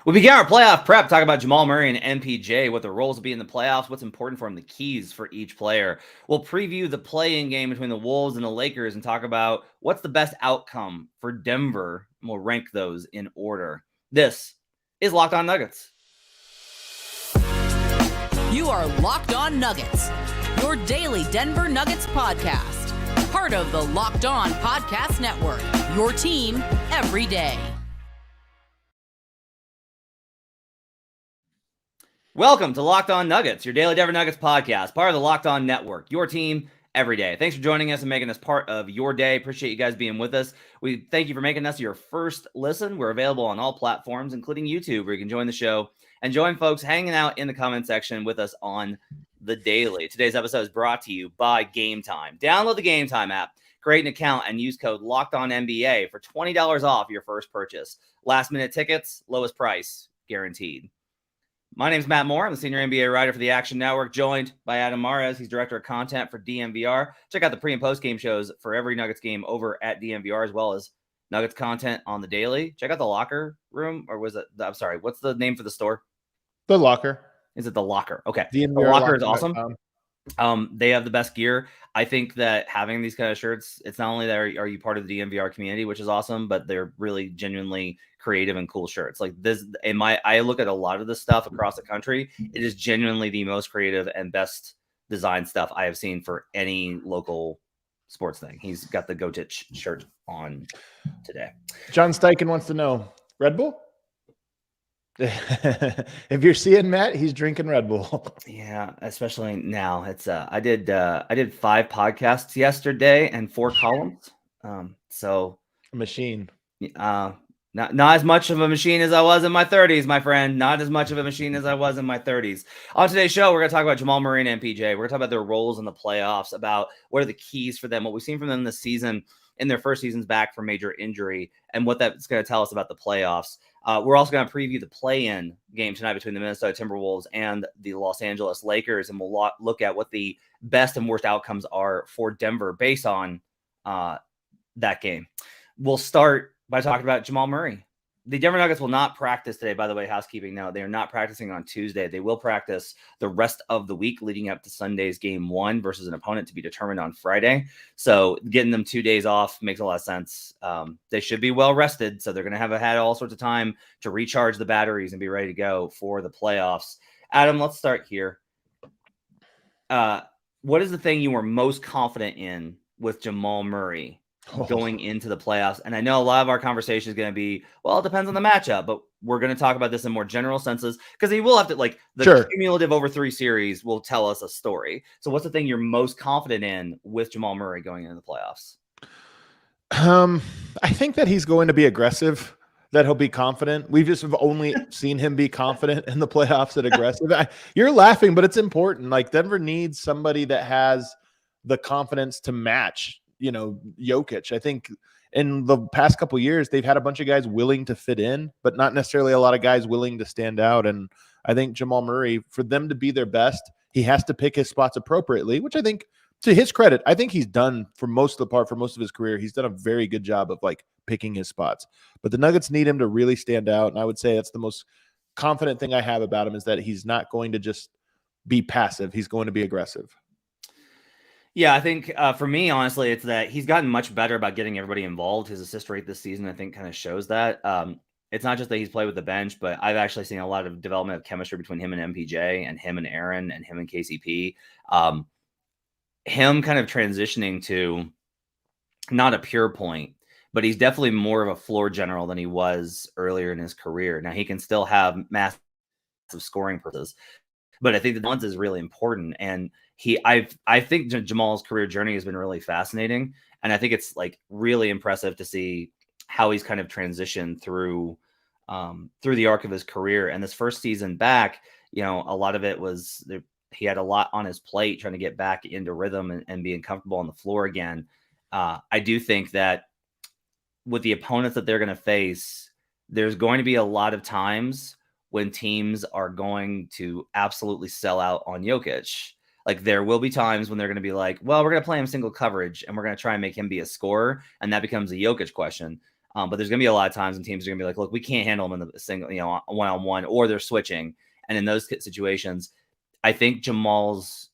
We begin our playoff prep, talking about Jamal Murray and MPJ, what their roles will be in the playoffs, what's important for them, the keys for each player. We'll preview the play-in game between the Wolves and the Lakers and talk about what's the best outcome for Denver, and we'll rank those in order. This is Locked On Nuggets. You are Locked On Nuggets, your daily Denver Nuggets podcast. Part of the Locked On Podcast Network, your team every day. Welcome to Locked On Nuggets, your daily Denver Nuggets podcast, part of the Locked On Network, your team every day. Thanks for joining us and making us part of your day. Appreciate you guys being with us. We thank you for making us your first listen. We're available on all platforms, including YouTube, where you can join the show and join folks hanging out in the comment section with us on the daily. Today's episode is brought to you by Gametime. Download the Gametime app, create an account, and use code LOCKEDONNBA for $20 off your first purchase. Last minute tickets, lowest price, guaranteed. My name is Matt Moore. I'm the senior NBA writer for the Action Network, joined by Adam Mares. He's director of content for DNVR. Check out the pre- and post-game shows for every Nuggets game over at DNVR, as well as Nuggets content on the daily. Check out the Locker Room, or was it? I'm sorry, what's the name for the store? The Locker. Is it the Locker? Okay. DNVR the Locker is awesome. .com. They have the best gear. I think that having these kind of shirts, it's not only that are you part of the DNVR community, which is awesome, but they're really genuinely creative and cool shirts. Like this, I look at a lot of this stuff across the country. It is genuinely the most creative and best designed stuff I have seen for any local sports thing. He's got the Go Titch shirt on today. John Steichen wants to know, Red Bull? If you're seeing Matt, he's drinking Red Bull. Yeah, especially now. It's I did 5 podcasts yesterday and 4 columns. So A machine. Not as much of a machine as I was in my 30s, my friend. Not as much of a machine as I was in my 30s. On today's show, we're going to talk about Jamal Murray and MPJ. We're going to talk about their roles in the playoffs, about what are the keys for them, what we've seen from them this season in their first seasons back from major injury, and what that's going to tell us about the playoffs. We're also going to preview the play-in game tonight between the Minnesota Timberwolves and the Los Angeles Lakers, and we'll look at what the best and worst outcomes are for Denver based on that game. We'll start by talking about Jamal Murray. The Denver Nuggets will not practice today, by the way, housekeeping note. They are not practicing on Tuesday. They will practice the rest of the week leading up to Sunday's game 1 versus an opponent to be determined on Friday. So getting them 2 days off makes a lot of sense. They should be well rested, so they're going to have had all sorts of time to recharge the batteries and be ready to go for the playoffs. Adam, let's start here. What is the thing you were most confident in with Jamal Murray going into the playoffs? And I know a lot of our conversation is going to be, well, it depends on the matchup, but we're going to talk about this in more general senses because he will have to, like, the cumulative over 3 series will tell us a story. So what's the thing you're most confident in with Jamal Murray going into the playoffs? I think that he's going to be aggressive, that he'll be confident. We've just only seen him be confident in the playoffs and aggressive. You're laughing, but it's important. Like, Denver needs somebody that has the confidence to match Jokic. I think in the past couple of years, they've had a bunch of guys willing to fit in, but not necessarily a lot of guys willing to stand out. And I think Jamal Murray, for them to be their best, he has to pick his spots appropriately, which I think, to his credit, I think he's done for most of the part, for most of his career. He's done a very good job of picking his spots. But the Nuggets need him to really stand out. And I would say that's the most confident thing I have about him, is that he's not going to just be passive. He's going to be aggressive. Yeah, I think for me, honestly, it's that he's gotten much better about getting everybody involved. His assist rate this season, I think, kind of shows that. It's not just that he's played with the bench, but I've actually seen a lot of development of chemistry between him and MPJ and him and Aaron and him and KCP. Him kind of transitioning to not a pure point, but he's definitely more of a floor general than he was earlier in his career. Now, he can still have massive scoring purposes, but I think the balance is really important. And I think Jamal's career journey has been really fascinating. And I think it's really impressive to see how he's kind of transitioned through the arc of his career. And this first season back, a lot of it was he had a lot on his plate trying to get back into rhythm and being comfortable on the floor again. I do think that with the opponents that they're going to face, there's going to be a lot of times when teams are going to absolutely sell out on Jokic. There will be times when they're going to be like, well, we're going to play him single coverage and we're going to try and make him be a scorer. And that becomes a Jokic question. But there's going to be a lot of times when teams are going to be like, look, we can't handle them in the single, one-on-one, or they're switching. And in those situations, I think Jamal's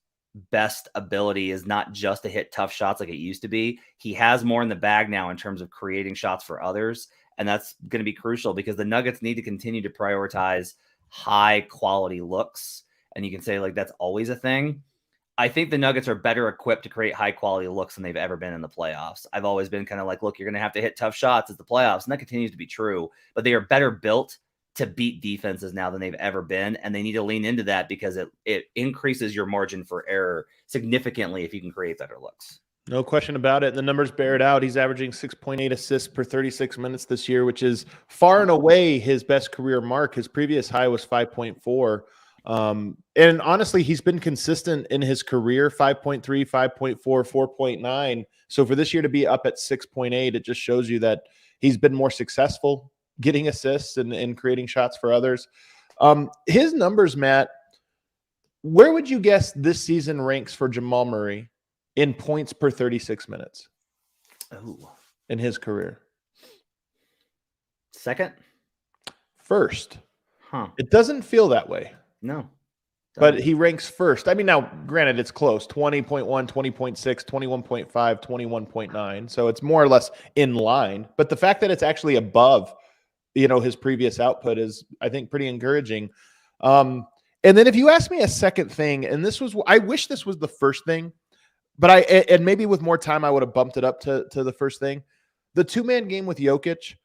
best ability is not just to hit tough shots like it used to be. He has more in the bag now in terms of creating shots for others. And that's going to be crucial because the Nuggets need to continue to prioritize high quality looks. And you can say like, that's always a thing. I think the Nuggets are better equipped to create high quality looks than they've ever been in the playoffs. I've always been kind of like, look, you're going to have to hit tough shots at the playoffs. And that continues to be true, but they are better built to beat defenses now than they've ever been. And they need to lean into that because it increases your margin for error significantly if you can create better looks. No question about it. And the numbers bear it out. He's averaging 6.8 assists per 36 minutes this year, which is far and away his best career mark. His previous high was 5.4. And honestly, he's been consistent in his career, 5.3, 5.4, 4.9. So for this year to be up at 6.8, it just shows you that he's been more successful getting assists and creating shots for others. His numbers, Matt, where would you guess this season ranks for Jamal Murray in points per 36 minutes in his career? Second? First. Huh. It doesn't feel that way. No. But he ranks first. I mean, now, granted, it's close. 20.1, 20.6, 21.5, 21.9. So it's more or less in line. But the fact that it's actually above, his previous output is, I think, pretty encouraging. And then if you ask me a second thing, and I wish this was the first thing, but and maybe with more time, I would have bumped it up to the first thing. The two-man game with Jokic,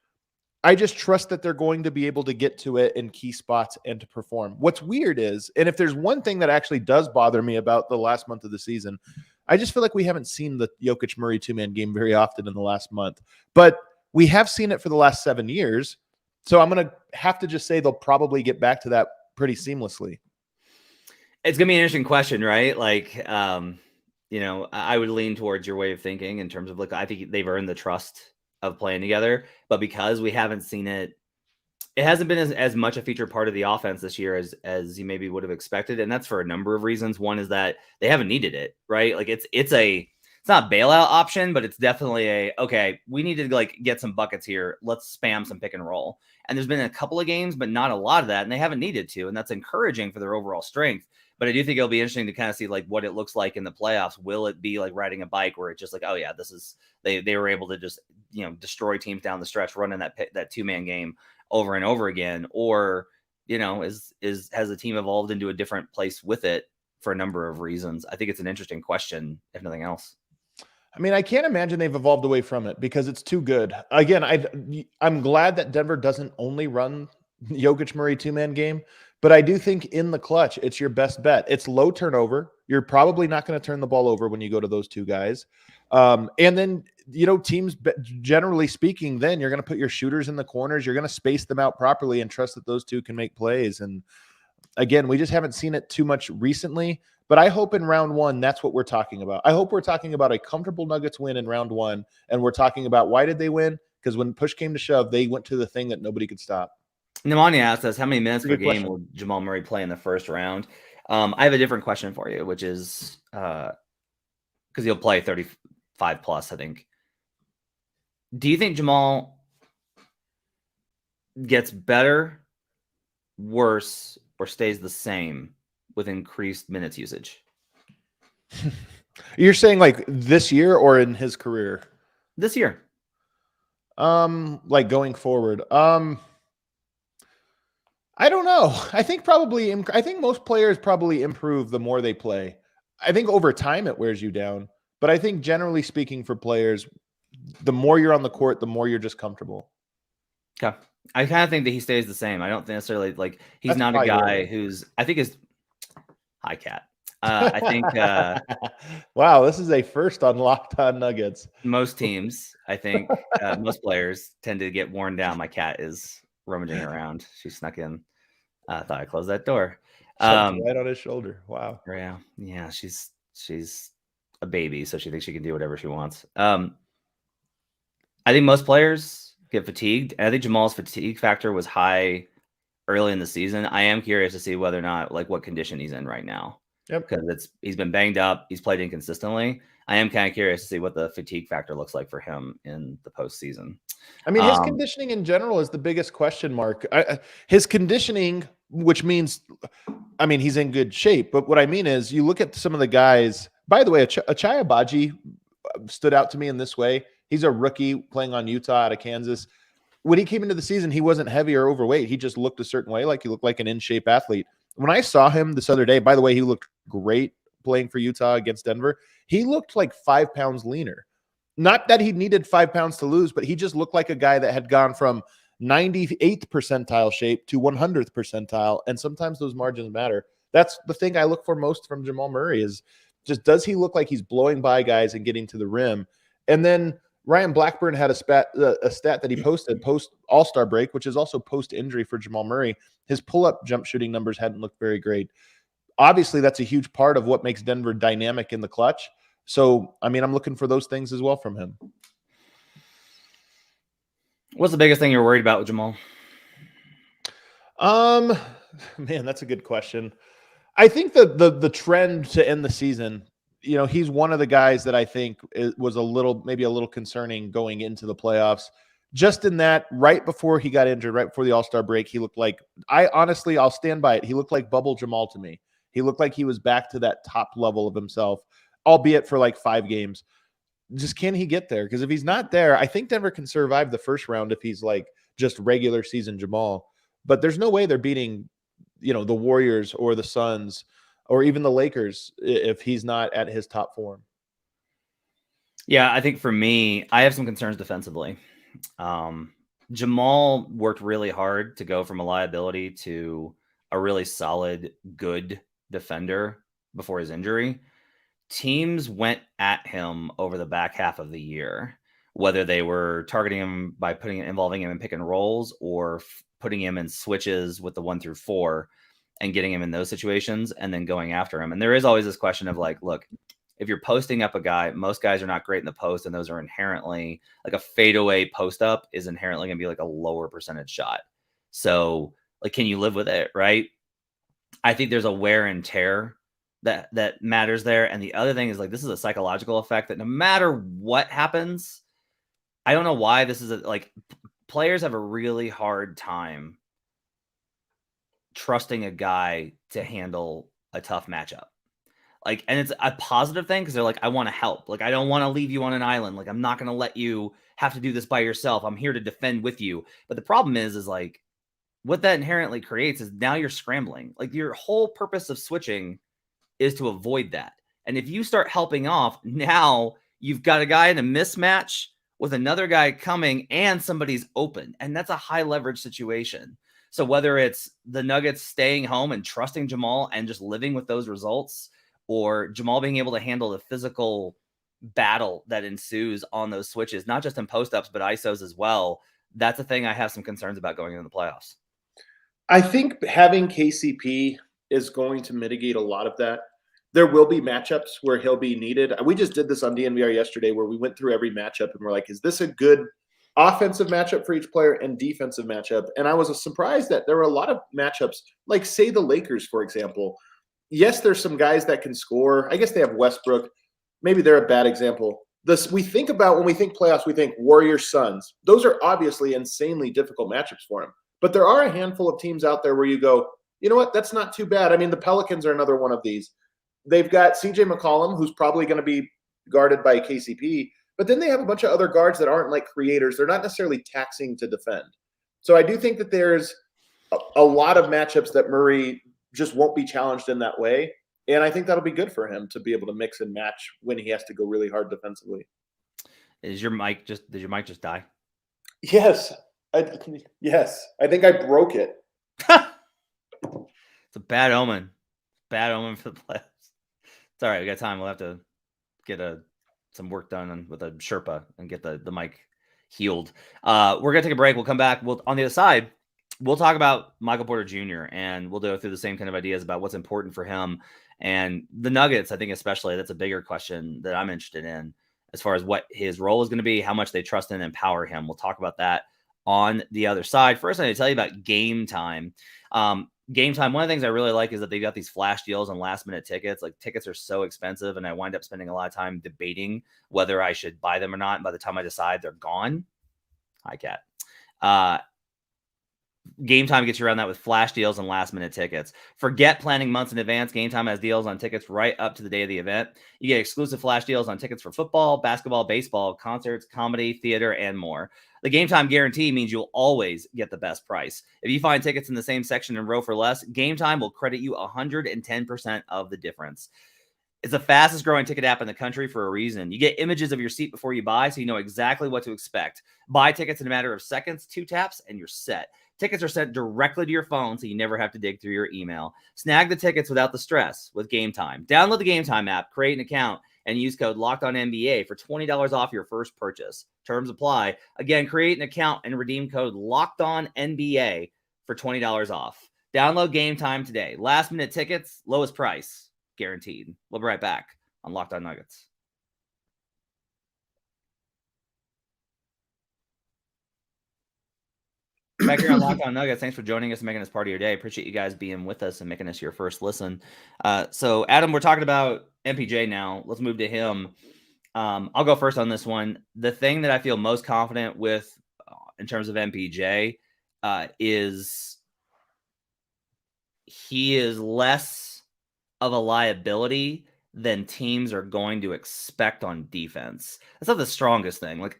I just trust that they're going to be able to get to it in key spots and to perform. What's weird is, and if there's one thing that actually does bother me about the last month of the season, I just feel like we haven't seen the Jokic Murray two-man game very often in the last month. But we have seen it for the last 7 years. So I'm going to have to just say they'll probably get back to that pretty seamlessly. It's going to be an interesting question, right? Like, I would lean towards your way of thinking in terms of I think they've earned the trust of playing together, but because we haven't seen it hasn't been as much a featured part of the offense this year as you maybe would have expected. And that's for a number of reasons. One is that they haven't needed it, right? Like it's not a bailout option, but it's definitely okay, we need to get some buckets here. Let's spam some pick and roll. And there's been a couple of games, but not a lot of that. And they haven't needed to, and that's encouraging for their overall strength. But I do think it'll be interesting to kind of see what it looks like in the playoffs. Will it be like riding a bike where it's just oh yeah, this is they were able to just destroy teams down the stretch, running that two-man game over and over again, or has the team evolved into a different place with it for a number of reasons? I think it's an interesting question, if nothing else. I mean, I can't imagine they've evolved away from it because it's too good. Again, I'm glad that Denver doesn't only run Jokic Murray two-man game. But I do think in the clutch, it's your best bet. It's low turnover. You're probably not going to turn the ball over when you go to those two guys. And then, teams, generally speaking, then you're going to put your shooters in the corners. You're going to space them out properly and trust that those two can make plays. And again, we just haven't seen it too much recently. But I hope in round one, that's what we're talking about. I hope we're talking about a comfortable Nuggets win in round one. And we're talking about why did they win? Because when push came to shove, they went to the thing that nobody could stop. Nemanja asked us, how many minutes per game will Jamal Murray play in the first round? I have a different question for you, which is because he'll play 35 plus, I think. Do you think Jamal gets better, worse, or stays the same with increased minutes usage? You're saying this year or in his career? This year. Going forward. I don't know. I think most players probably improve the more they play. I think over time it wears you down. But I think generally speaking for players, the more you're on the court, the more you're just comfortable. Okay. I kind of think that he stays the same. I don't necessarily he's not a guy who's, I think is, hi, Cat. I think. Wow, this is a first on Locked On Nuggets. Most teams, I think, most players tend to get worn down. My cat is rummaging around. She snuck in. I thought I closed that door. Right on his shoulder. Wow. Yeah. She's a baby, so she thinks she can do whatever she wants. I think most players get fatigued, and I think Jamal's fatigue factor was high early in the season. I am curious to see whether or not what condition he's in right now. Yep. Because he's been banged up. He's played inconsistently. I am kind of curious to see what the fatigue factor looks like for him in the postseason. I mean, his conditioning in general is the biggest question mark. His conditioning, which means, I mean, he's in good shape. But what I mean is, you look at some of the guys. By the way, Achai Abaji stood out to me in this way. He's a rookie playing on Utah out of Kansas. When he came into the season, he wasn't heavy or overweight. He just looked a certain way, like he looked like an in-shape athlete. When I saw him this other day, by the way, he looked great playing for Utah against Denver. He looked like 5 pounds leaner. Not that he needed 5 pounds to lose, but he just looked like a guy that had gone from 98th percentile shape to 100th percentile. And sometimes those margins matter. That's the thing I look for most from Jamal Murray is just, does he look like he's blowing by guys and getting to the rim? And then Ryan Blackburn had a stat that he posted post All-Star break, which is also post-injury for Jamal Murray. His pull-up jump shooting numbers hadn't looked very great. Obviously, that's a huge part of what makes Denver dynamic in the clutch. So, I mean, I'm looking for those things as well from him. What's the biggest thing you're worried about with Jamal? Man, that's a good question. I think the trend to end the season, you know, he's one of the guys that I think was maybe a little concerning going into the playoffs. Just in that, right before he got injured, right before the All-Star break, he looked like, I'll stand by it. He looked like Bubble Jamal to me. He looked like he was back to that top level of himself, albeit for like 5 games. Just can he get there? Because if he's not there, I think Denver can survive the first round if he's like just regular season Jamal. But there's no way they're beating, you know, the Warriors or the Suns or even the Lakers if he's not at his top form. Yeah, I think for me, I have some concerns defensively. Jamal worked really hard to go from a liability to a really solid, good defender before his injury. Teams went at him over the back half of the year, whether they were targeting him by involving him in pick and rolls or putting him in switches with the 1 through 4 and getting him in those situations and then going after him. And there is always this question of like, look, if you're posting up a guy, most guys are not great in the post, and those are inherently like a fadeaway post up is inherently going to be like a lower percentage shot. So like, can you live with it? Right. I think there's a wear and tear that matters there. And the other thing is like, this is a psychological effect that no matter what happens, I don't know why this is like players have a really hard time trusting a guy to handle a tough matchup. Like, and it's a positive thing because they're like, I want to help. Like, I don't want to leave you on an island. Like, I'm not going to let you have to do this by yourself. I'm here to defend with you. But the problem is like what that inherently creates is now you're scrambling. Like your whole purpose of switching is to avoid that. And if you start helping off, now you've got a guy in a mismatch with another guy coming and somebody's open. And that's a high leverage situation. So whether it's the Nuggets staying home and trusting Jamal and just living with those results, or Jamal being able to handle the physical battle that ensues on those switches, not just in post-ups, but ISOs as well, that's a thing I have some concerns about going into the playoffs. I think having KCP is going to mitigate a lot of that. There will be matchups where he'll be needed. We just did this on DNVR yesterday where we went through every matchup and we're like, is this a good offensive matchup for each player and defensive matchup? And I was surprised that there were a lot of matchups, like say the Lakers, for example. Yes, there's some guys that can score. I guess they have Westbrook. Maybe they're a bad example. We think about when we think playoffs, we think Warriors, Suns. Those are obviously insanely difficult matchups for him. But there are a handful of teams out there where you go, you know what, that's not too bad. I mean, the Pelicans are another one of these. They've got CJ McCollum, who's probably going to be guarded by KCP. But then they have a bunch of other guards that aren't like creators. They're not necessarily taxing to defend. So I do think that there's a lot of matchups that Murray just won't be challenged in that way. And I think that'll be good for him to be able to mix and match when he has to go really hard defensively. Did your mic just die? Yes. Yes. I think I broke it. It's a bad omen. Bad omen for the playoffs. It's all right. We got time. We'll have to get some work done with a Sherpa and get the mic healed. We're going to take a break. We'll come back. On the other side, we'll talk about Michael Porter Jr. and we'll go through the same kind of ideas about what's important for him and the Nuggets. I think especially that's a bigger question that I'm interested in as far as what his role is going to be, how much they trust and empower him. We'll talk about that on the other side. First, I need to tell you about Gametime. Gametime, one of the things I really like is that they've got these flash deals on last-minute tickets. Like, tickets are so expensive, and I wind up spending a lot of time debating whether I should buy them or not. And by the time I decide, they're gone. Hi, Cat. Gametime gets you around that with flash deals and last-minute tickets. Forget planning months in advance. Gametime has deals on tickets right up to the day of the event. You get exclusive flash deals on tickets for football, basketball, baseball, concerts, comedy, theater, and more. The Gametime guarantee means you'll always get the best price. If you find tickets in the same section and row for less, Gametime will credit you 110% of the difference. It's the fastest growing ticket app in the country for a reason. You get images of your seat before you buy, so you know exactly what to expect. Buy tickets in a matter of seconds, 2 taps, and you're set. Tickets are sent directly to your phone, so you never have to dig through your email. Snag the tickets without the stress with Gametime. Download the Gametime app, create an account, and use code LOCKEDONNBA for $20 off your first purchase. Terms apply. Again, create an account and redeem code LOCKEDONNBA for $20 off. Download Gametime today. Last minute tickets, lowest price, guaranteed. We'll be right back on Locked On Nuggets. Back here on Locked On Nuggets. Thanks for joining us and making us part of your day. Appreciate you guys being with us and making us your first listen. So, Adam, we're talking about MPJ now. Let's move to him. I'll go first on this one. The thing that I feel most confident with in terms of MPJ is he is less of a liability than teams are going to expect on defense. That's not the strongest thing. Like,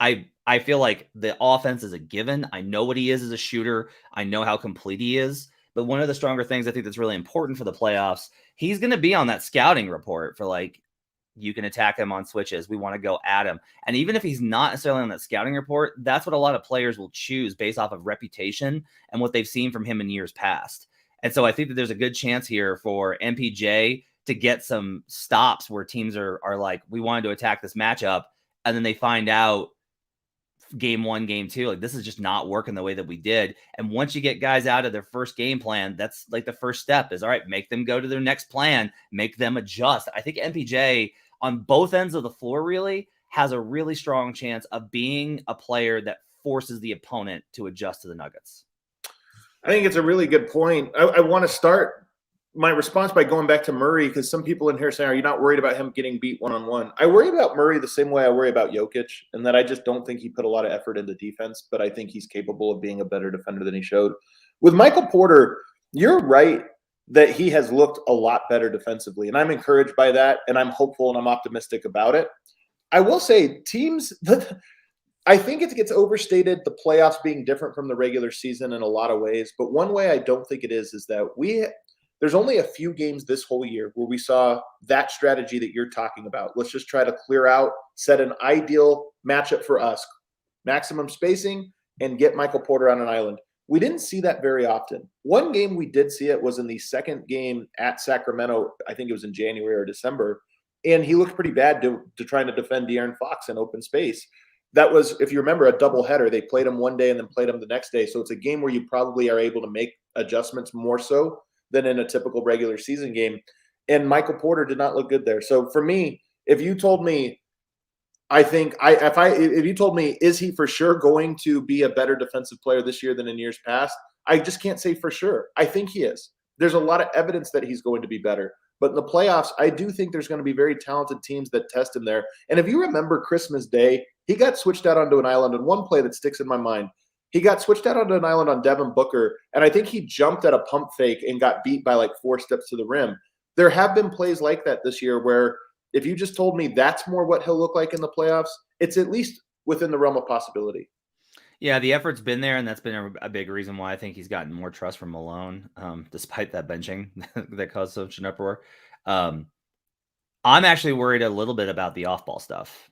I feel like the offense is a given. I know what he is as a shooter. I know how complete he is. But one of the stronger things I think that's really important for the playoffs, he's going to be on that scouting report for, like, you can attack him on switches. We want to go at him. And even if he's not necessarily on that scouting report, that's what a lot of players will choose based off of reputation and what they've seen from him in years past. And so I think that there's a good chance here for MPJ to get some stops where teams are like, we wanted to attack this matchup, and then they find out game 1, game 2, like, this is just not working the way that we did. And once you get guys out of their first game plan, that's like the first step is, all right, make them go to their next plan, make them adjust. I think MPJ on both ends of the floor really has a really strong chance of being a player that forces the opponent to adjust to the Nuggets. I think it's a really good point. I want to start my response by going back to Murray, because some people in here say, are you not worried about him getting beat one-on-one? I worry about Murray the same way I worry about Jokic, and that I just don't think he put a lot of effort into defense, but I think he's capable of being a better defender than he showed. With Michael Porter, you're right that he has looked a lot better defensively, and I'm encouraged by that, and I'm hopeful and I'm optimistic about it. I will say teams I think it gets overstated, the playoffs being different from the regular season in a lot of ways, but one way I don't think it is that there's only a few games this whole year where we saw that strategy that you're talking about. Let's just try to clear out, set an ideal matchup for us, maximum spacing, and get Michael Porter on an island. We didn't see that very often. One game we did see it was in the second game at Sacramento. I think it was in January or December, and he looked pretty bad to trying to defend De'Aaron Fox in open space. That was, if you remember, a doubleheader. They played him one day and then played him the next day. So it's a game where you probably are able to make adjustments more so than in a typical regular season game. And Michael Porter did not look good there. So for me, if you told me, if you told me, is he for sure going to be a better defensive player this year than in years past? I just can't say for sure. I think he is. There's a lot of evidence that he's going to be better. But in the playoffs, I do think there's going to be very talented teams that test him there. And if you remember Christmas Day, he got switched out onto an island. And one play that sticks in my mind, he got switched out onto an island on Devin Booker, and I think he jumped at a pump fake and got beat by like 4 steps to the rim. There have been plays like that this year where if you just told me that's more what he'll look like in the playoffs, it's at least within the realm of possibility. Yeah, the effort's been there, and that's been a big reason why I think he's gotten more trust from Malone, despite that benching that caused such an uproar. I'm actually worried a little bit about the off-ball stuff.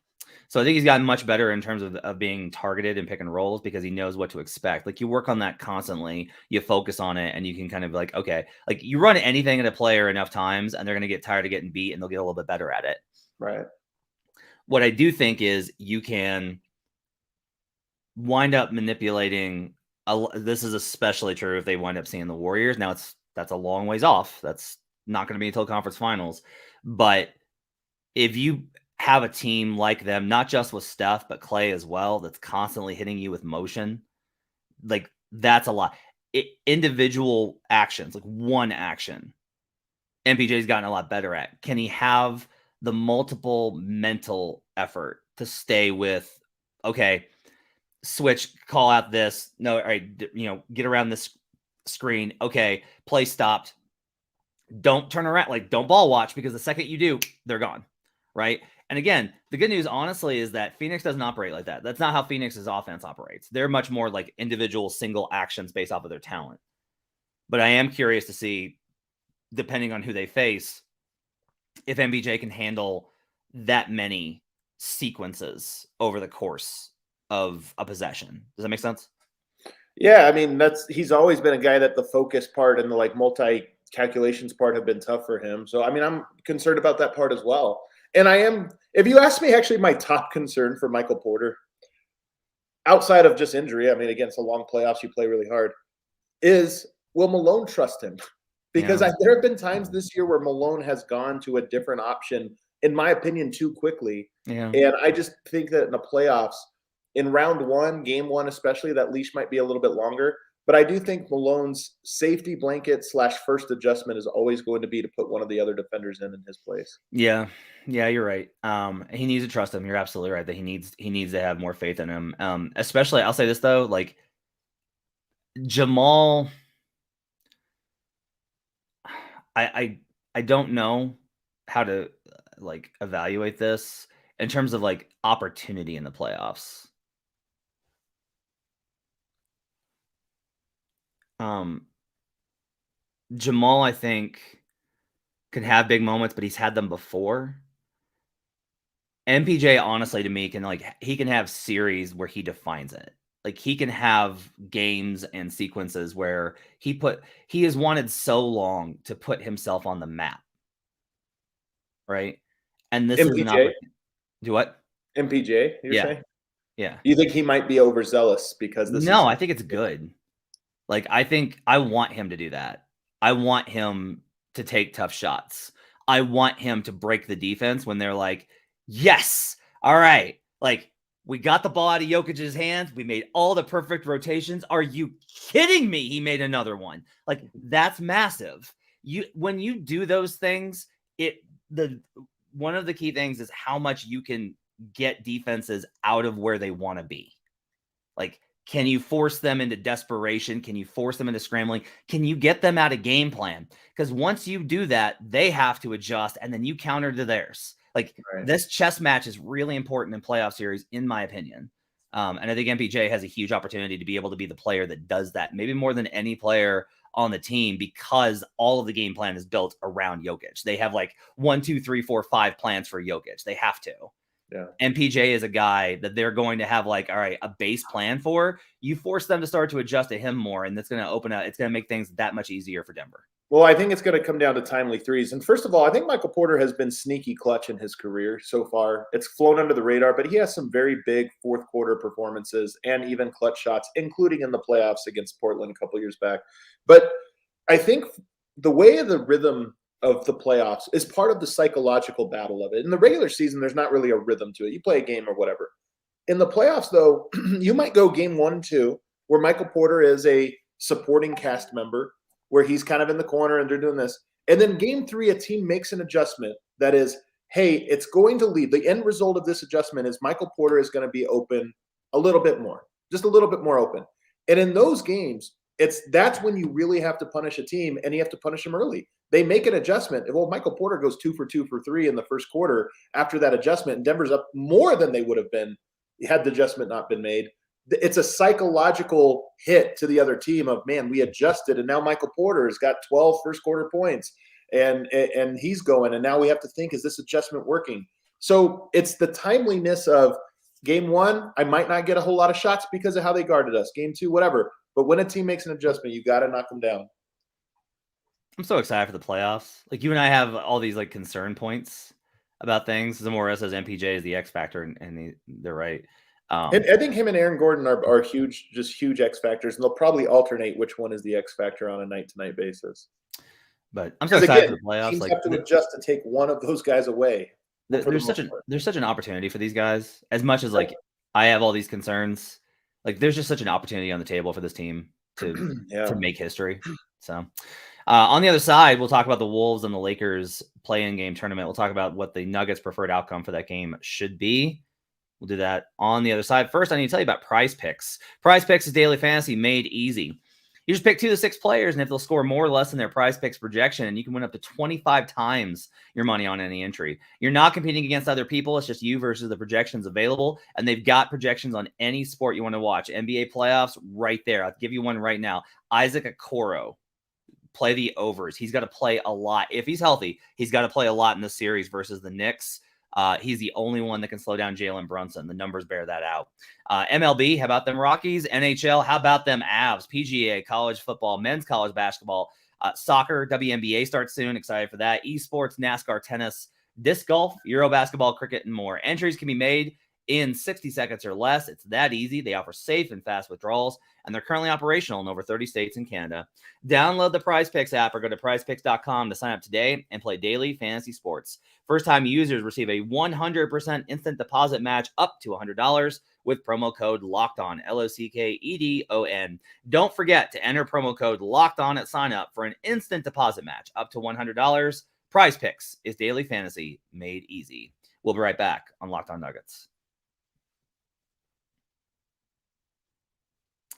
So I think he's gotten much better in terms of being targeted and pick and rolls because he knows what to expect. Like, you work on that constantly, you focus on it, and you can kind of like, okay, like you run anything at a player enough times and they're going to get tired of getting beat and they'll get a little bit better at it. Right. What I do think is you can wind up manipulating. This is especially true if they wind up seeing the Warriors. Now that's a long ways off. That's not going to be until conference finals. But if you have a team like them, not just with Steph, but Clay as well, that's constantly hitting you with motion, like that's a lot. Individual actions, like one action, MPJ's gotten a lot better at. Can he have the multiple mental effort to stay with, okay, switch, call out this, no, all right, get around this screen, okay, play stopped, don't turn around, like don't ball watch, because the second you do, they're gone, right? And again, the good news, honestly, is that Phoenix doesn't operate like that. That's not how Phoenix's offense operates. They're much more like individual single actions based off of their talent. But I am curious to see, depending on who they face, if MPJ can handle that many sequences over the course of a possession. Does that make sense? Yeah, I mean, he's always been a guy that the focus part and the like multi-calculations part have been tough for him. So I mean, I'm concerned about that part as well. And I am, if you ask me, actually my top concern for Michael Porter, outside of just injury, I mean, against the long playoffs, you play really hard, is will Malone trust him? Because there have been times this year where Malone has gone to a different option, in my opinion, too quickly. Yeah. And I just think that in the playoffs, in round one, game one especially, that leash might be a little bit longer. But I do think Malone's safety blanket / first adjustment is always going to be to put one of the other defenders in his place. Yeah, you're right. He needs to trust him. You're absolutely right that he needs to have more faith in him. Especially, I'll say this though, like Jamal, I don't know how to like evaluate this in terms of like opportunity in the playoffs. Jamal, I think, can have big moments, but he's had them before. MPJ, honestly, to me, he can have series where he defines it. Like he can have games and sequences where he has wanted so long to put himself on the map. Right. And this is an opportunity. Do what? MPJ, you're saying? Yeah. You think he might be overzealous because I think it's good. Like, I think I want him to do that. I want him to take tough shots. I want him to break the defense when they're like, yes, all right. Like, we got the ball out of Jokic's hands. We made all the perfect rotations. Are you kidding me? He made another one. Like, that's massive. When you do those things, one of the key things is how much you can get defenses out of where they want to be. Like, can you force them into desperation? Can you force them into scrambling? Can you get them out of game plan? Because once you do that, they have to adjust, and then you counter to theirs. Like, This chess match is really important in playoff series, in my opinion. And I think MPJ has a huge opportunity to be able to be the player that does that, maybe more than any player on the team, because all of the game plan is built around Jokic. They have like 1, 2, 3, 4, 5 plans for Jokic. They have to. Yeah. MPJ is a guy that they're going to have like, all right, a base plan for. You force them to start to adjust to him more, and that's going to open up. It's going to make things that much easier for Denver. Well, I think it's going to come down to timely threes. And first of all, I think Michael Porter has been sneaky clutch in his career so far. It's flown under the radar, but he has some very big fourth quarter performances and even clutch shots, including in the playoffs against Portland a couple years back. But I think the way of the rhythm of the playoffs is part of the psychological battle of it. In the regular season, there's not really a rhythm to it. You play a game or whatever. In the playoffs, though, you might go game 1 and 2, where Michael Porter is a supporting cast member, where he's kind of in the corner and they're doing this. And then game 3, a team makes an adjustment that is, hey, it's going to lead. The end result of this adjustment is Michael Porter is going to be open a little bit more, just a little bit more open. And in those games, that's when you really have to punish a team, and you have to punish them early. They make an adjustment. Well, Michael Porter goes 2 for 2 for 3 in the first quarter after that adjustment, and Denver's up more than they would have been had the adjustment not been made. It's a psychological hit to the other team of, man, we adjusted, and now Michael Porter has got 12 first quarter points, and he's going, and now we have to think, is this adjustment working? So it's the timeliness of game 1, I might not get a whole lot of shots because of how they guarded us. Game 2, whatever. But when a team makes an adjustment, you got to knock them down. I'm so excited for the playoffs. Like, you and I have all these like concern points about things. Zamora says MPJ is the X factor, and they're right. I think him and Aaron Gordon are huge, just huge X factors, and they'll probably alternate which one is the X factor on a night-to-night basis. But I'm so excited for the playoffs. Teams have to adjust to take one of those guys away. There's such an opportunity for these guys. As much as like I have all these concerns, Like, there's just such an opportunity on the table for this team to make history. So, on the other side, we'll talk about the Wolves and the Lakers play-in game tournament. We'll talk about what the Nuggets' preferred outcome for that game should be. We'll do that on the other side. First, I need to tell you about PrizePicks. PrizePicks is daily fantasy made easy. You just pick 2 to 6 players, and if they'll score more or less than their PrizePicks projection, you can win up to 25 times your money on any entry. You're not competing against other people. It's just you versus the projections available, and they've got projections on any sport you want to watch. NBA playoffs, right there. I'll give you one right now. Isaac Okoro, play the overs. He's got to play a lot. If he's healthy, he's got to play a lot in this series versus the Knicks. He's the only one that can slow down Jalen Brunson. The numbers bear that out. MLB, how about them Rockies? NHL, how about them Avs? PGA, college football, men's college basketball, soccer, WNBA starts soon. Excited for that. Esports, NASCAR, tennis, disc golf, Euro basketball, cricket, and more. Entries can be made in 60 seconds or less. It's that easy. They offer safe and fast withdrawals, and they're currently operational in over 30 states and Canada. Download the PrizePicks app or go to prizepicks.com to sign up today and play daily fantasy sports. First-time users receive a 100% instant deposit match up to $100 with promo code LOCKEDON, LOCKEDON. Don't forget to enter promo code LOCKEDON at sign up for an instant deposit match up to $100. PrizePicks is daily fantasy made easy. We'll be right back on Locked On Nuggets.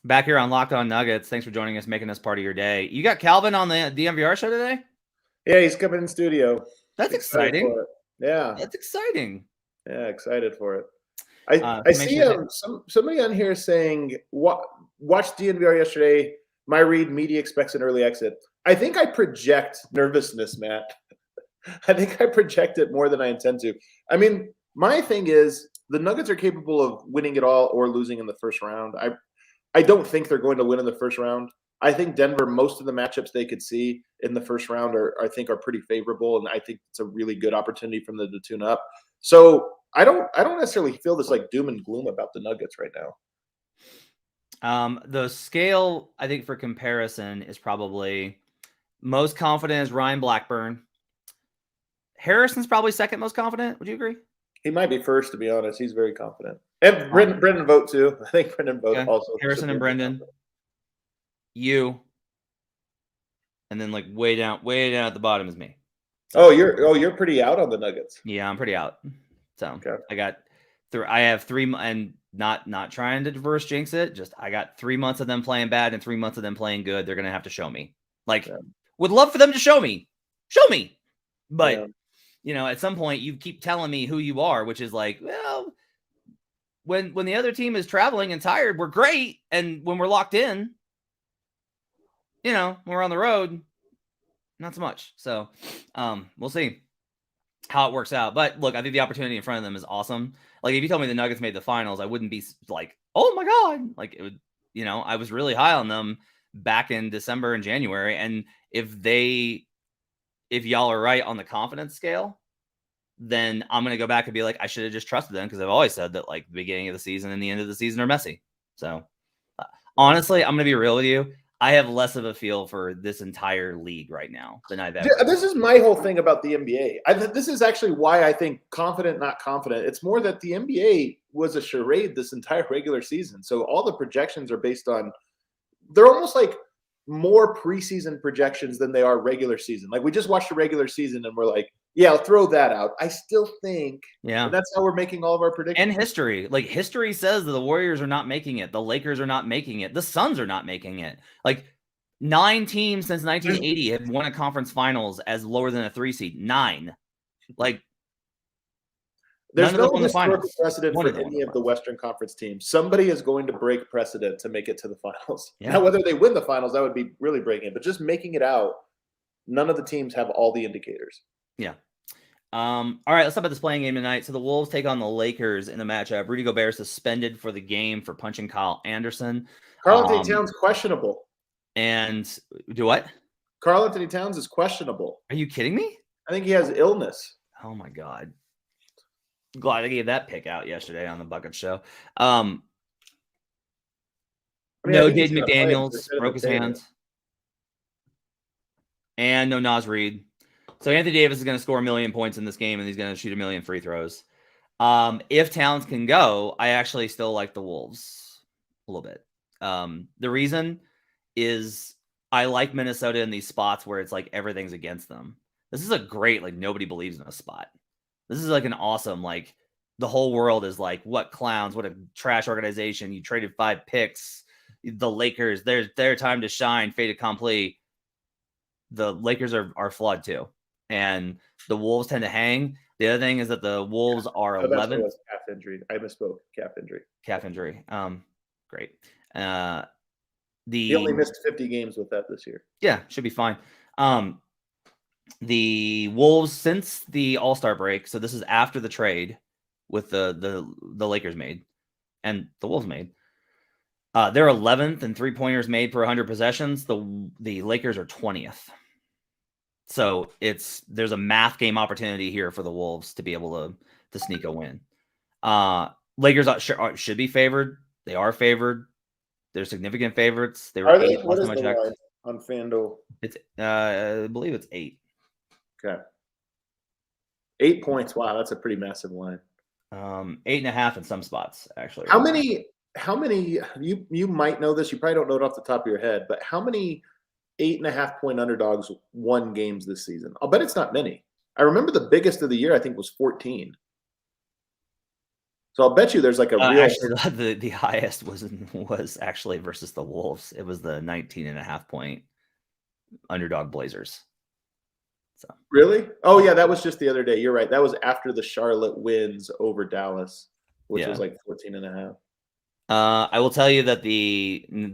Back here on Locked On Nuggets. Thanks for joining us, making us part of your day. You got Calvin on the DMVR show today? Yeah, he's coming in studio. That's exciting. Yeah. That's exciting. Yeah, excited for it. I see somebody on here saying, watched DNVR yesterday. My read, media expects an early exit. I think I project nervousness, Matt. I think I project it more than I intend to. I mean, my thing is the Nuggets are capable of winning it all or losing in the first round. I don't think they're going to win in the first round. I think Denver, most of the matchups they could see in the first round are pretty favorable, and I think it's a really good opportunity for them to tune up. So I don't necessarily feel this like doom and gloom about the Nuggets right now. The scale, I think, for comparison is probably most confident is Ryan Blackburn. Harrison's probably second most confident. Would you agree? He might be first, to be honest. He's very confident. And Brendan Vogt, too. I think Brendan Vogt also. Harrison and Brendan. You. And then, like, way down at the bottom is me. So, you're pretty out on the Nuggets. Yeah, I'm pretty out. So I have 3, and not trying to reverse jinx it. Just I got 3 months of them playing bad and 3 months of them playing good. They're gonna have to show me. Would love for them to show me. But at some point you keep telling me who you are, which is like, well, when the other team is traveling and tired, we're great, and when we're locked in, when we're on the road, not so much. So we'll see how it works out. But look, I think the opportunity in front of them is awesome. Like, if you told me the Nuggets made the finals, I wouldn't be like, oh my God. Like, it would, I was really high on them back in December and January. And if y'all are right on the confidence scale, then I'm going to go back and be like, I should have just trusted them, because I've always said that, like, the beginning of the season and the end of the season are messy. So honestly, I'm going to be real with you. I have less of a feel for this entire league right now than I've ever. This is my whole thing about the NBA. This is actually why I think confident, not confident. It's more that the NBA was a charade this entire regular season. So all the projections are based on, they're almost like more preseason projections than they are regular season. Like, we just watched the regular season and we're like, yeah, I'll throw that out. I still think, that's how we're making all of our predictions. And history, like, history says that the Warriors are not making it. The Lakers are not making it. The Suns are not making it. Like, 9 teams since 1980 have won a conference finals as lower than a 3 seed. 9. Like, there's no historical precedent for any of the Western Conference teams. Somebody is going to break precedent to make it to the finals. Yeah. Now, whether they win the finals, that would be really breaking it. But just making it out, none of the teams have all the indicators. Yeah. All right, let's talk about this playing game tonight. So the Wolves take on the Lakers in the matchup. Rudy Gobert suspended for the game for punching Kyle Anderson. Karl-Anthony Towns questionable. And do what? Karl-Anthony Towns is questionable. Are you kidding me? I think he has illness. Oh my God. Glad I gave that pick out yesterday on the Bucket Show. No, Jaden McDaniels broke his hands. And no Naz Reid. So Anthony Davis is going to score 1 million points in this game, and he's going to shoot 1 million free throws. If Towns can go, I actually still like the Wolves. a little bit. The reason is I like Minnesota in these spots where it's like everything's against them. This is a great, like, nobody believes in a spot. This is like an awesome, like, the whole world is like, what clowns, what a trash organization. You traded 5 picks. The Lakers, their time to shine, fait accompli. The Lakers are flawed too. And the Wolves tend to hang. The other thing is that the Wolves are 11. Calf injury. I misspoke. Calf injury. Calf injury. Great. He only missed 50 games with that this year. Yeah, should be fine. The Wolves, since the All-Star break, so this is after the trade with the Lakers made and the Wolves made. They're 11th in 3-pointers made per 100 possessions. The Lakers are 20th. So there's a math game opportunity here for the Wolves to be able to sneak a win. Lakers should be favored. They are favored. They're significant favorites. They were 8 What is the line on FanDuel? It's I believe it's 8. Okay. 8 points. Wow, that's a pretty massive line. 8.5 in some spots, actually. How many you might know this, you probably don't know it off the top of your head, but how many 8.5-point underdogs won games this season? I'll bet it's not many. I remember the biggest of the year, I think, was 14. So I'll bet you there's like a real. Actually, the highest was actually versus the Wolves. It was the 19.5-point underdog Blazers. So really? Oh yeah, that was just the other day. You're right. That was after the Charlotte wins over Dallas, which was like 14.5. I will tell you that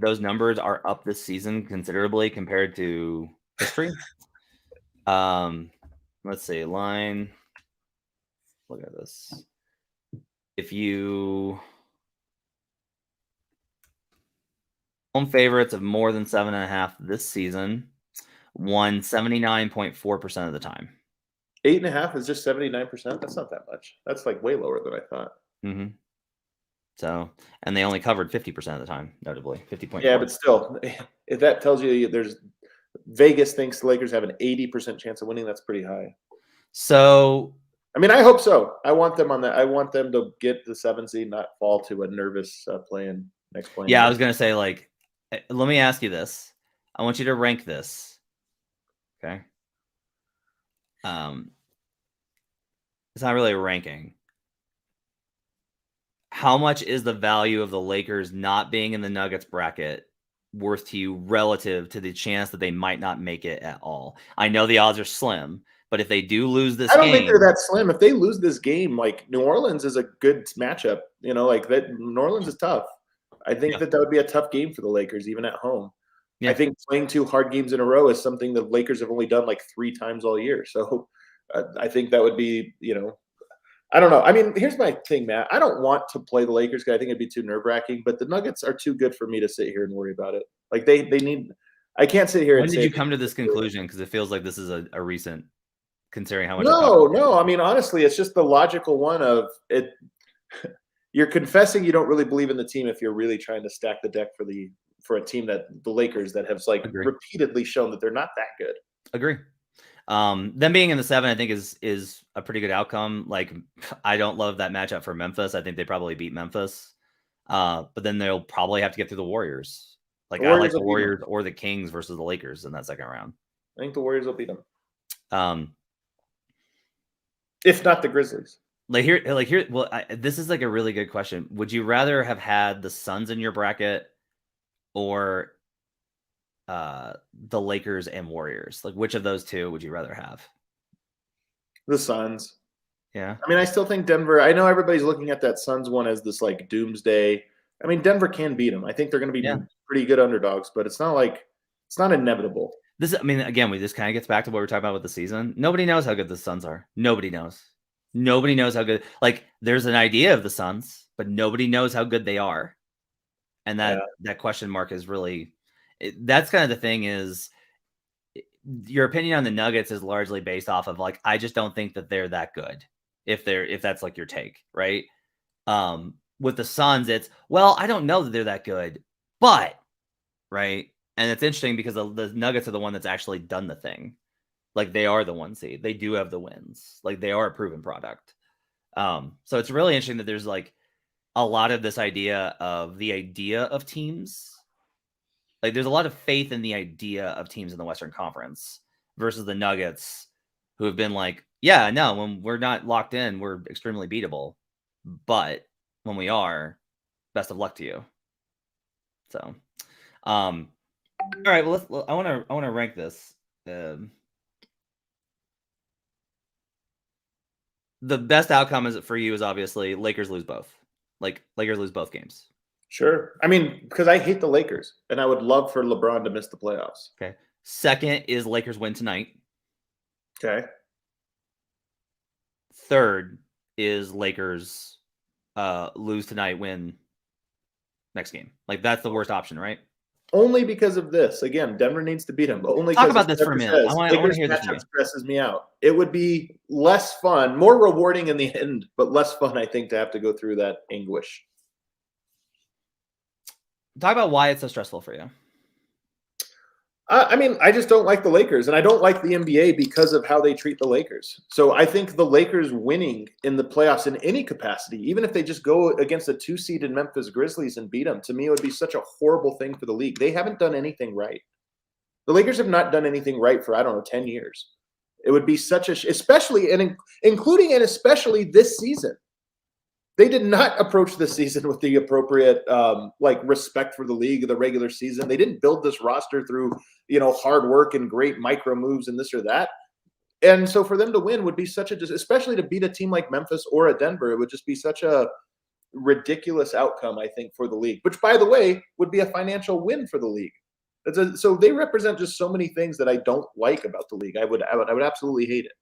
those numbers are up this season considerably compared to history. Let's see, line. Look at this. If you home favorites of more than 7.5 this season won 79.4% of the time. 8.5 is just 79%. That's not that much. That's like way lower than I thought. Mm-hmm. So, and they only covered 50% of the time, notably 50.4. Yeah, but still, if that tells you there's Vegas thinks the Lakers have an 80% chance of winning, that's pretty high. So, I mean, I hope so. I want them on that. I want them to get the 7 seed, not fall to a nervous play-in next play. Yeah, I was gonna say, like, let me ask you this. I want you to rank this. Okay. It's not really a ranking. How much is the value of the Lakers not being in the Nuggets bracket worth to you relative to the chance that they might not make it at all? I know the odds are slim, but if they do lose this game, I don't think they're that slim. If they lose this game, like, New Orleans is a good matchup. You know, like, that New Orleans is tough. I think that would be a tough game for the Lakers, even at home. Yeah. I think playing 2 hard games in a row is something the Lakers have only done like 3 times all year. So I think that would be, I don't know. I mean, here's my thing, Matt. I don't want to play the Lakers because I think it'd be too nerve-wracking, but the Nuggets are too good for me to sit here and worry about it. Like, they need – I can't sit here and say – When did you come to this conclusion? Because it feels like this is a recent – considering how much – No. I mean, honestly, it's just the logical one of it. You're confessing you don't really believe in the team if you're really trying to stack the deck for a team that the Lakers that have repeatedly shown that they're not that good. Agree. Them being in the 7, I think is a pretty good outcome. Like, I don't love that matchup for Memphis. I think they probably beat Memphis. But then they'll probably have to get through the Warriors. Like, I like the Warriors or the Kings versus the Lakers in that second round. I think the Warriors will beat them. If not the Grizzlies. This is like a really good question. Would you rather have had the Suns in your bracket or the Lakers and Warriors? Like, which of those two would you rather have? The Suns. Yeah. I mean, I still think Denver. I know everybody's looking at that Suns one as this like doomsday. I mean, Denver can beat them. I think they're going to be pretty good underdogs, but it's not inevitable. Again, this kind of gets back to what we were talking about with the season. Nobody knows how good the Suns are. Nobody knows how good. Like, there's an idea of the Suns, but nobody knows how good they are. And that question mark is really, that's kind of the thing is, your opinion on the Nuggets is largely based off of, like, I just don't think that they're that good. If that's like your take, right? With the Suns, it's, well, I don't know that they're that good, but right. And it's interesting because the Nuggets are the one that's actually done the thing. Like, they are the 1 seed. They do have the wins. Like, they are a proven product. So it's really interesting that there's like a lot of this idea of teams. Like there's a lot of faith in the idea of teams in the Western Conference versus the Nuggets, who have been like, yeah, no, when we're not locked in, we're extremely beatable. But when we are, best of luck to you. So, all right. Well, I want to rank this. The best outcome for you is obviously Lakers lose both. Like Lakers lose both games. Sure. I mean, because I hate the Lakers, and I would love for LeBron to miss the playoffs. Okay. Second is Lakers win tonight. Okay. Third is Lakers lose tonight, win next game. Like that's the worst option, right? Only because of this. Again, Denver needs to beat them. But only talk about this for a minute. I want to hear this. Stresses me out. It would be less fun, more rewarding in the end, but less fun, I think, to have to go through that anguish. Talk about why it's so stressful for you. I mean, I just don't like the Lakers, and I don't like the NBA because of how they treat the Lakers. So I think the Lakers winning in the playoffs in any capacity, even if they just go against a 2-seed Memphis Grizzlies and beat them, to me, it would be such a horrible thing for the league. They haven't done anything right. The Lakers have not done anything right for, 10 years. It would be such especially, and including and especially this season. They did not approach this season with the appropriate respect for the league, the regular season. They didn't build this roster through, hard work and great micro moves and this or that. And so for them to win would be especially to beat a team like Memphis or a Denver, it would just be such a ridiculous outcome, I think, for the league, which, by the way, would be a financial win for the league. So they represent just so many things that I don't like about the league. I would absolutely hate it.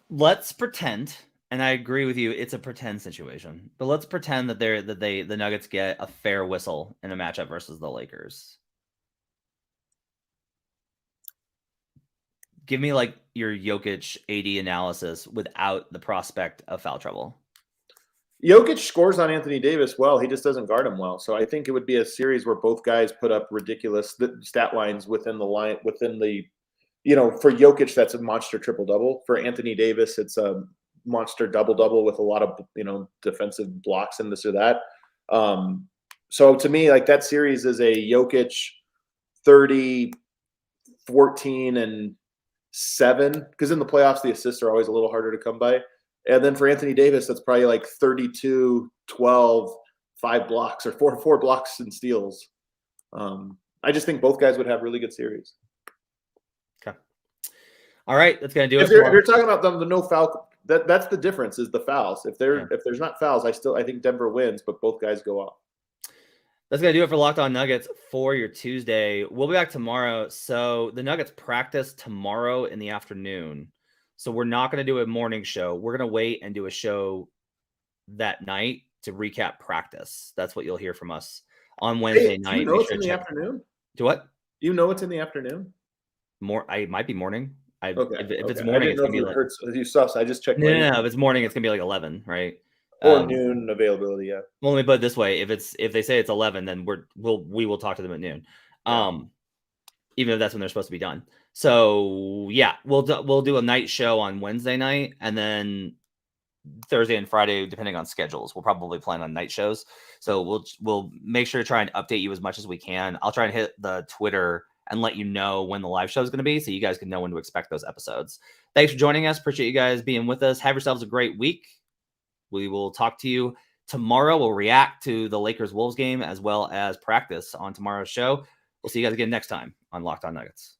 Let's pretend. And I agree with you. It's a pretend situation, but let's pretend that the Nuggets get a fair whistle in a matchup versus the Lakers. Give me like your Jokic AD analysis without the prospect of foul trouble. Jokic scores on Anthony Davis well. He just doesn't guard him well. So I think it would be a series where both guys put up ridiculous stat lines within the line, for Jokic, that's a monster triple-double. For Anthony Davis, it's a monster double-double with a lot of, defensive blocks and this or that. So to me, like that series is a Jokic 30, 14, and 7, because in the playoffs, the assists are always a little harder to come by. And then for Anthony Davis, that's probably like 32, 12, 5 blocks or four blocks and steals. I just think both guys would have really good series. Okay. All right. That's going to do it. If you're talking about the no foul, that's the difference is the fouls. If there's not fouls, I think Denver wins, but both guys go off. That's going to do it for Locked On Nuggets for your Tuesday. We'll be back tomorrow. So the Nuggets practice tomorrow in the afternoon. So we're not going to do a morning show. We're going to wait and do a show that night to recap practice. That's what you'll hear from us on Wednesday night. Do you know it's in the afternoon? Do what? Do you know it's in the afternoon? It might be morning. If it's okay. morning, it's going to be like... You sus. I just checked. No. If it's morning, it's going to be like 11, right? Or noon availability, yeah. Well, let me put it this way: if they say it's 11, then we will talk to them at noon, even if that's when they're supposed to be done. So yeah, we'll do a night show on Wednesday night, and then Thursday and Friday, depending on schedules, we'll probably plan on night shows. So we'll make sure to try and update you as much as we can. I'll try and hit the Twitter and let you know when the live show is going to be, so you guys can know when to expect those episodes. Thanks for joining us. Appreciate you guys being with us. Have yourselves a great week. We will talk to you tomorrow. We'll react to the Lakers-Wolves game as well as practice on tomorrow's show. We'll see you guys again next time on Locked On Nuggets.